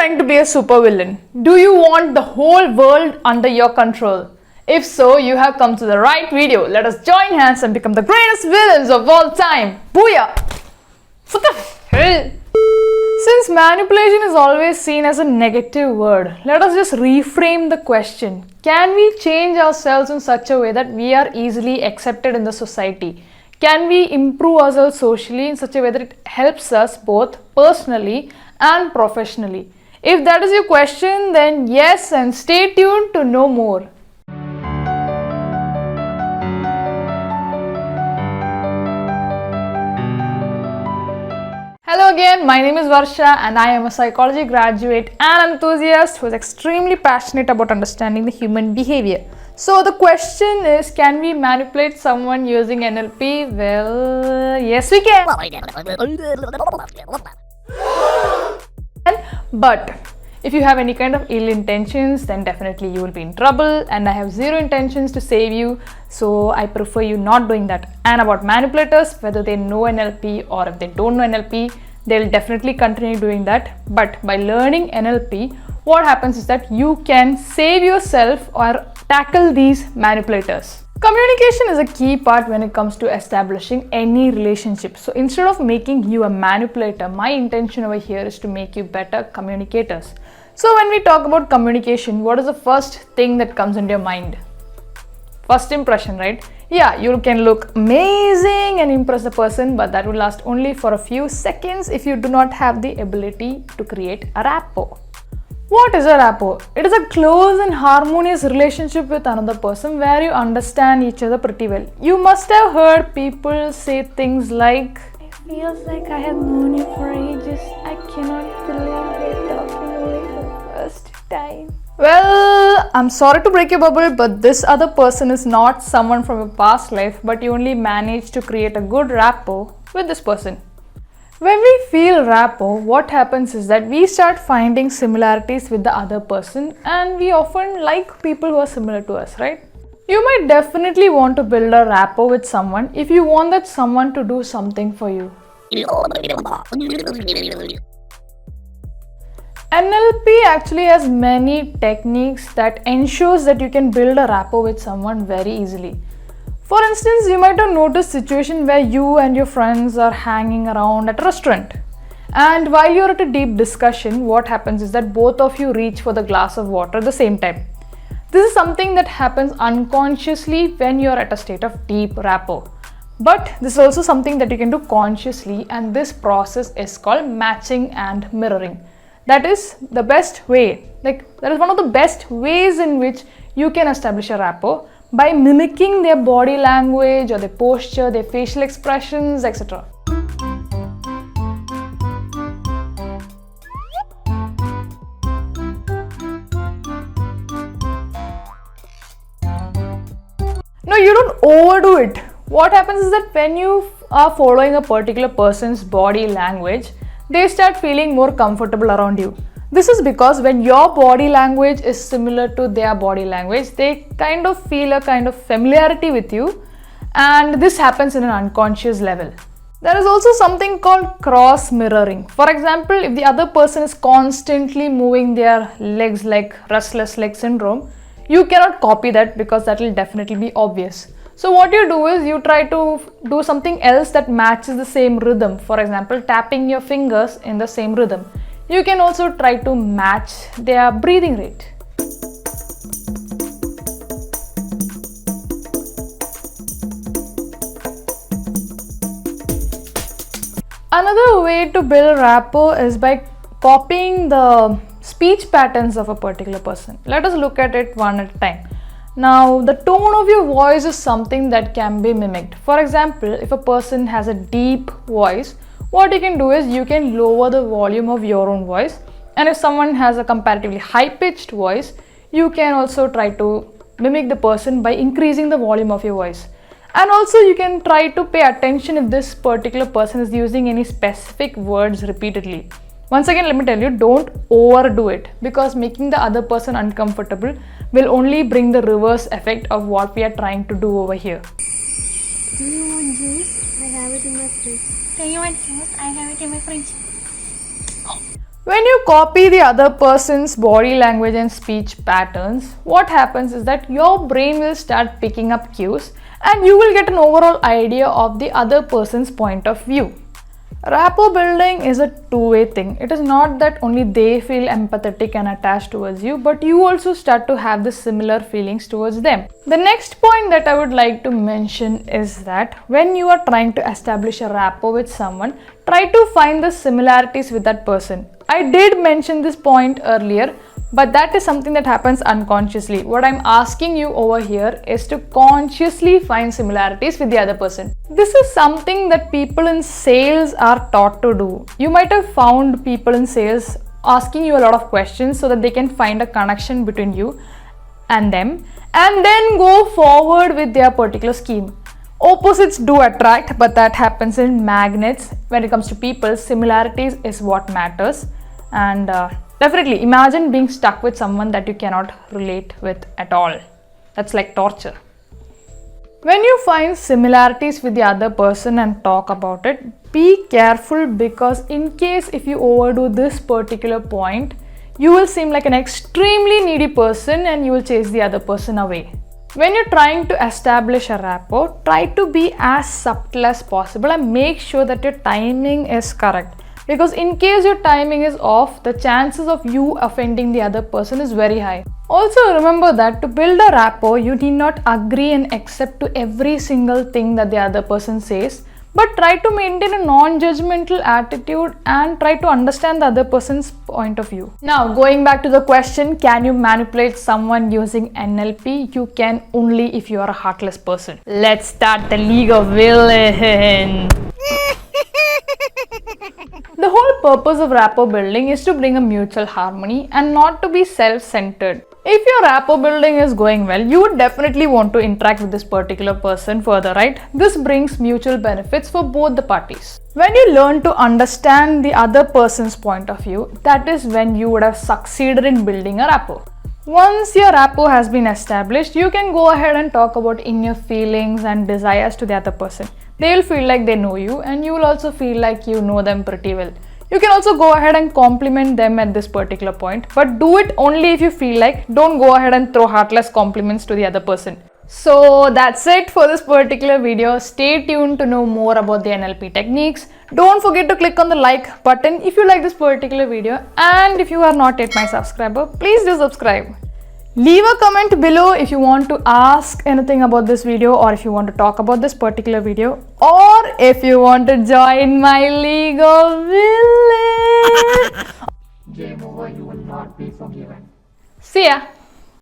trying to be a supervillain? Do you want the whole world under your control? If so, you have come to the right video. Let us join hands and become the greatest villains of all time. Booyah! What the hell? Since manipulation is always seen as a negative word, let us just reframe the question. Can we change ourselves in such a way that we are easily accepted in the society? Can we improve ourselves socially in such a way that it helps us both personally and professionally? If that is your question, then yes, and stay tuned to know more. Hello again, my name is Varsha and I am a psychology graduate and enthusiast who is extremely passionate about understanding the human behavior. So the question is, can we manipulate someone using NLP? Well, yes we can. But if you have any kind of ill intentions, then definitely you will be in trouble, and I have zero intentions to save you, so I prefer you not doing that. And about manipulators, whether they know NLP or if they don't know NLP, they'll definitely continue doing that. But by learning NLP, what happens is that you can save yourself or tackle these manipulators. Communication is a key part when it comes to establishing any relationship. So instead of making you a manipulator, my intention over here is to make you better communicators. So when we talk about communication, what is the first thing that comes into your mind? First impression, right? Yeah, you can look amazing and impress the person, but that will last only for a few seconds if you do not have the ability to create a rapport. What is a rapport? It is a close and harmonious relationship with another person where you understand each other pretty well. You must have heard people say things like, "It feels like I have known you for ages. I cannot believe we're talking away for the first time." Well, I'm sorry to break your bubble, but this other person is not someone from your past life, but you only managed to create a good rapport with this person. When we feel rapport, what happens is that we start finding similarities with the other person, and we often like people who are similar to us, right? You might definitely want to build a rapport with someone if you want that someone to do something for you. NLP actually has many techniques that ensures that you can build a rapport with someone very easily. For instance, you might have noticed a situation where you and your friends are hanging around at a restaurant. And while you're at a deep discussion, what happens is that both of you reach for the glass of water at the same time. This is something that happens unconsciously when you're at a state of deep rapport. But this is also something that you can do consciously, and this process is called matching and mirroring. That is the best way, that is one of the best ways in which you can establish a rapport, by mimicking their body language or their posture, their facial expressions, etc. No, you don't overdo it. What happens is that when you are following a particular person's body language, they start feeling more comfortable around you. This is because when your body language is similar to their body language, they kind of feel a kind of familiarity with you, and this happens in an unconscious level. There is also something called cross mirroring. For example, if the other person is constantly moving their legs like restless leg syndrome, you cannot copy that because that will definitely be obvious. So what you do is you try to do something else that matches the same rhythm. For example, tapping your fingers in the same rhythm. You can also try to match their breathing rate. Another way to build rapport is by copying the speech patterns of a particular person. Let us look at it one at a time. Now, the tone of your voice is something that can be mimicked. For example, if a person has a deep voice, what you can do is you can lower the volume of your own voice, and if someone has a comparatively high-pitched voice, you can also try to mimic the person by increasing the volume of your voice. And also you can try to pay attention if this particular person is using any specific words repeatedly. Once again, let me tell you, don't overdo it, because making the other person uncomfortable will only bring the reverse effect of what we are trying to do over here. Do you want juice? I have it in my fridge. Do you want juice? I have it in my fridge. When you copy the other person's body language and speech patterns, what happens is that your brain will start picking up cues and you will get an overall idea of the other person's point of view. Rapport building is a two-way thing. It is not that only they feel empathetic and attached towards you, but you also start to have the similar feelings towards them. The next point that I would like to mention is that when you are trying to establish a rapport with someone, try to find the similarities with that person. I did mention this point earlier, but that is something that happens unconsciously. What I'm asking you over here is to consciously find similarities with the other person. This is something that people in sales are taught to do. You might have found people in sales asking you a lot of questions so that they can find a connection between you and them and then go forward with their particular scheme. Opposites do attract, but that happens in magnets. When it comes to people, similarities is what matters. And definitely imagine being stuck with someone that you cannot relate with at all. That's like torture. When you find similarities with the other person and talk about it, be careful, because in case if you overdo this particular point, you will seem like an extremely needy person and you will chase the other person away. When you're trying to establish a rapport, try to be as subtle as possible and make sure that your timing is correct. Because in case your timing is off, the chances of you offending the other person is very high. Also remember that to build a rapport, you need not agree and accept to every single thing that the other person says, but try to maintain a non-judgmental attitude and try to understand the other person's point of view. Now, going back to the question, can you manipulate someone using NLP? You can only if you are a heartless person. Let's start the League of Villains. The whole purpose of rapport building is to bring a mutual harmony and not to be self-centered. If your rapport building is going well, you would definitely want to interact with this particular person further, right? This brings mutual benefits for both the parties. When you learn to understand the other person's point of view, that is when you would have succeeded in building a rapport. Once your rapport has been established, you can go ahead and talk about inner feelings and desires to the other person. They will feel like they know you and you will also feel like you know them pretty well. You can also go ahead and compliment them at this particular point, but do it only if you feel like. Don't go ahead and throw heartless compliments to the other person. So that's it for this particular video. Stay tuned to know more about the NLP techniques. Don't forget to click on the like button if you like this particular video, and if you are not yet my subscriber, please do subscribe. Leave a comment below if you want to ask anything about this video, or if you want to talk about this particular video, or if you want to join my League of Villains. Game over, you will not be forgiven. See ya.